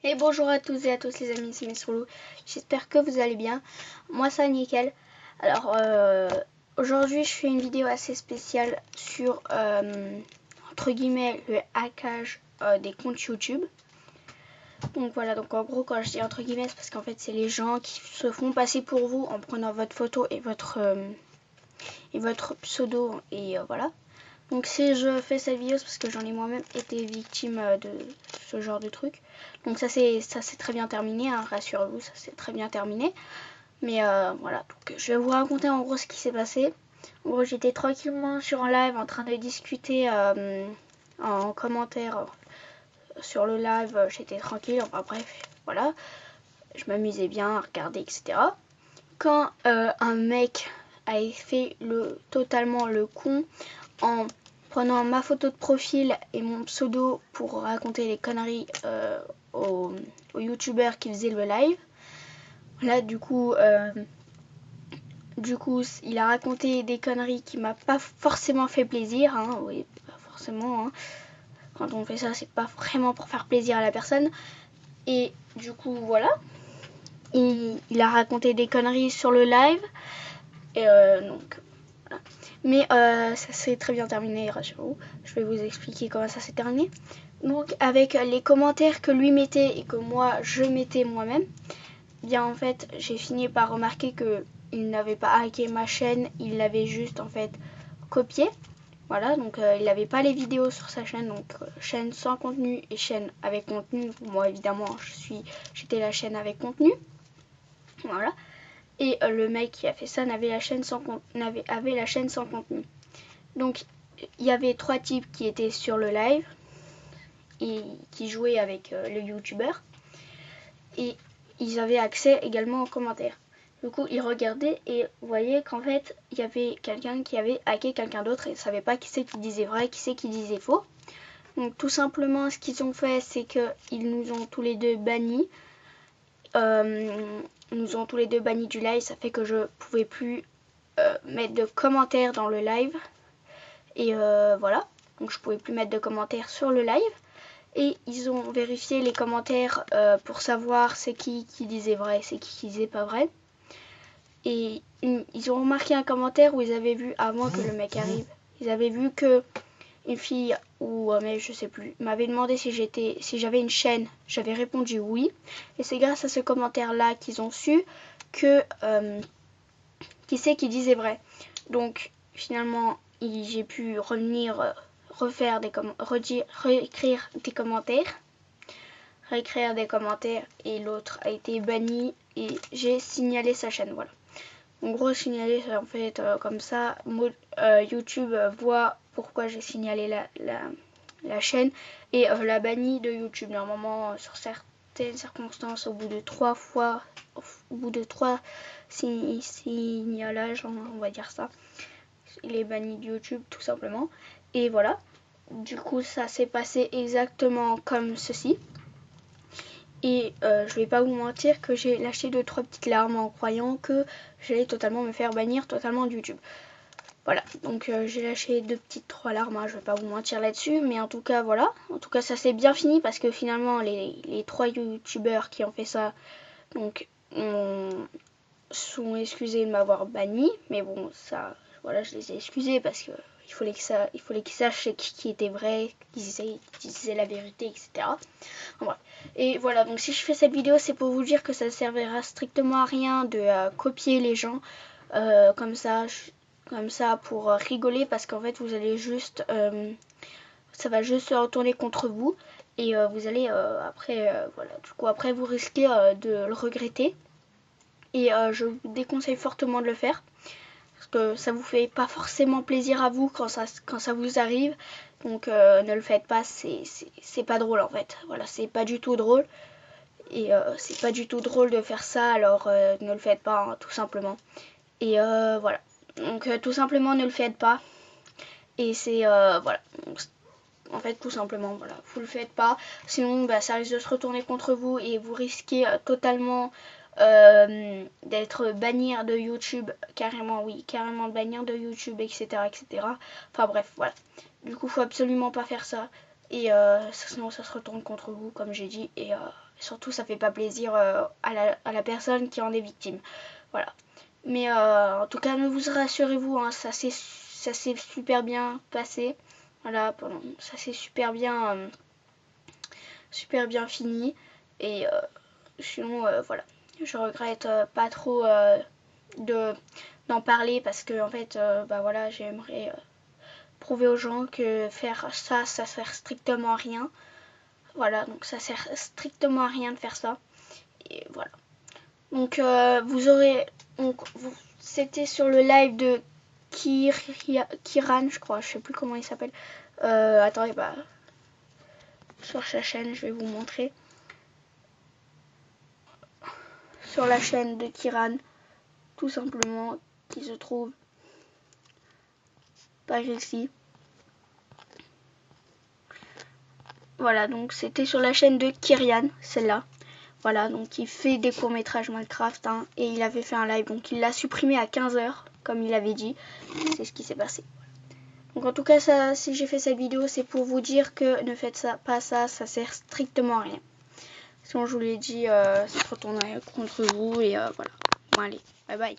Et bonjour à tous et à tous les amis, c'est Mesroulou. J'espère que vous allez bien. Moi ça nickel. Alors aujourd'hui je fais une vidéo assez spéciale sur entre guillemets le hackage des comptes YouTube. Donc voilà, donc en gros quand je dis entre guillemets c'est parce qu'en fait c'est les gens qui se font passer pour vous en prenant votre photo et votre pseudo et voilà. Donc si je fais cette vidéo, c'est parce que j'en ai moi-même été victime de ce genre de truc. Donc ça c'est très bien terminé, hein, rassurez-vous, ça c'est très bien terminé. Mais voilà, donc je vais vous raconter en gros ce qui s'est passé. En gros j'étais tranquillement sur un live en train de discuter en commentaire sur le live, j'étais tranquille, enfin bref, voilà. Je m'amusais bien à regarder, etc. Quand un mec a fait totalement le con en prenant ma photo de profil et mon pseudo pour raconter les conneries aux youtubeurs qui faisaient le live. Là du coup il a raconté des conneries qui m'a pas forcément fait plaisir, hein, oui, pas forcément, hein. Quand on fait ça c'est pas vraiment pour faire plaisir à la personne. Et du coup voilà, il a raconté des conneries sur le live. Et donc voilà. Mais ça s'est très bien terminé, rassurez-vous. Je vais vous expliquer comment ça s'est terminé. Donc avec les commentaires que lui mettait et que moi je mettais moi-même, bien en fait j'ai fini par remarquer que il n'avait pas hacké ma chaîne, il l'avait juste en fait copié. Voilà, donc il n'avait pas les vidéos sur sa chaîne, donc chaîne sans contenu et chaîne avec contenu. Moi évidemment j'étais la chaîne avec contenu. Voilà. Et le mec qui a fait ça avait la chaîne sans contenu. Donc il y avait 3 types qui étaient sur le live et qui jouaient avec le youtubeur. Et ils avaient accès également aux commentaires. Du coup, ils regardaient et voyaient qu'en fait, il y avait quelqu'un qui avait hacké quelqu'un d'autre et ils ne savaient pas qui c'est qui disait vrai, qui c'est qui disait faux. Donc tout simplement, ce qu'ils ont fait, c'est qu'ils nous ont tous les deux bannis. Nous ont tous les deux bannis du live, ça fait que je pouvais plus mettre de commentaires dans le live. Et voilà, donc je pouvais plus mettre de commentaires sur le live. Et ils ont vérifié les commentaires pour savoir c'est qui disait vrai, c'est qui disait pas vrai. Et ils ont remarqué un commentaire où ils avaient vu, avant que le mec arrive, ils avaient vu que une fille, ou mais je sais plus, m'avait demandé si j'avais une chaîne. J'avais répondu oui. Et c'est grâce à ce commentaire-là qu'ils ont su que qui c'est qui disait vrai. Donc finalement, j'ai pu revenir réécrire des commentaires et l'autre a été banni et j'ai signalé sa chaîne. Voilà. En gros, signaler, en fait, comme ça, YouTube voit pourquoi j'ai signalé la chaîne et la banni de YouTube. Normalement, sur certaines circonstances, au bout de 3 signalages, on va dire ça, il est banni de YouTube tout simplement. Et voilà. Du coup, ça s'est passé exactement comme ceci. Et je vais pas vous mentir que j'ai lâché 2-3 petites larmes en croyant que j'allais totalement me faire bannir totalement de YouTube. Voilà, donc j'ai lâché 2-3 larmes, hein, je vais pas vous mentir là-dessus, mais en tout cas voilà. En tout cas ça s'est bien fini parce que finalement les 3 youtubeurs qui ont fait ça donc sont excusés de m'avoir banni, mais bon ça voilà, je les ai excusés parce que il fallait qu'ils sachent qui était vrai, qui disait la vérité, etc. Enfin, et voilà, donc si je fais cette vidéo, c'est pour vous dire que ça ne servira strictement à rien de copier les gens comme ça pour rigoler, parce qu'en fait vous allez juste ça va juste se retourner contre vous et vous allez après voilà, du coup après vous risquez de le regretter et je vous déconseille fortement de le faire. Parce que ça vous fait pas forcément plaisir à vous quand ça vous arrive. Donc ne le faites pas, c'est pas drôle en fait. Voilà, c'est pas du tout drôle. Et c'est pas du tout drôle de faire ça, alors ne le faites pas, hein, tout simplement. Et voilà. Donc tout simplement ne le faites pas. Et c'est voilà. En fait tout simplement voilà, vous le faites pas. Sinon bah, ça risque de se retourner contre vous et vous risquez totalement d'être banni de YouTube, carrément oui, carrément banni de YouTube, etc. etc. Enfin bref, voilà. Du coup, faut absolument pas faire ça. et sinon ça se retourne contre vous comme j'ai dit, et surtout ça fait pas plaisir à la personne qui en est victime. Voilà. Mais en tout cas, ne vous rassurez-vous, hein, ça s'est super bien passé. Voilà, ça s'est super bien fini. Et sinon, voilà, je regrette pas trop d'en parler parce que en fait, bah voilà, j'aimerais prouver aux gens que faire ça sert strictement à rien. Voilà, donc ça sert strictement à rien de faire ça. Et voilà. Donc vous aurez, c'était sur le live de Kiran, je crois, je sais plus comment il s'appelle. Attendez, bah sur sa chaîne, je vais vous montrer. Sur la chaîne de Kiran, tout simplement, qui se trouve par ici. Voilà, donc c'était sur la chaîne de Kyrian, celle-là. Voilà, donc il fait des courts-métrages Minecraft, hein, et il avait fait un live, donc il l'a supprimé à 15 h, comme il avait dit. C'est ce qui s'est passé. Donc en tout cas, ça, si j'ai fait cette vidéo, c'est pour vous dire que ne faites ça, pas ça, ça sert strictement à rien. Sinon, je vous l'ai dit, ça se retournerait contre vous, et voilà. Bon, allez, bye bye.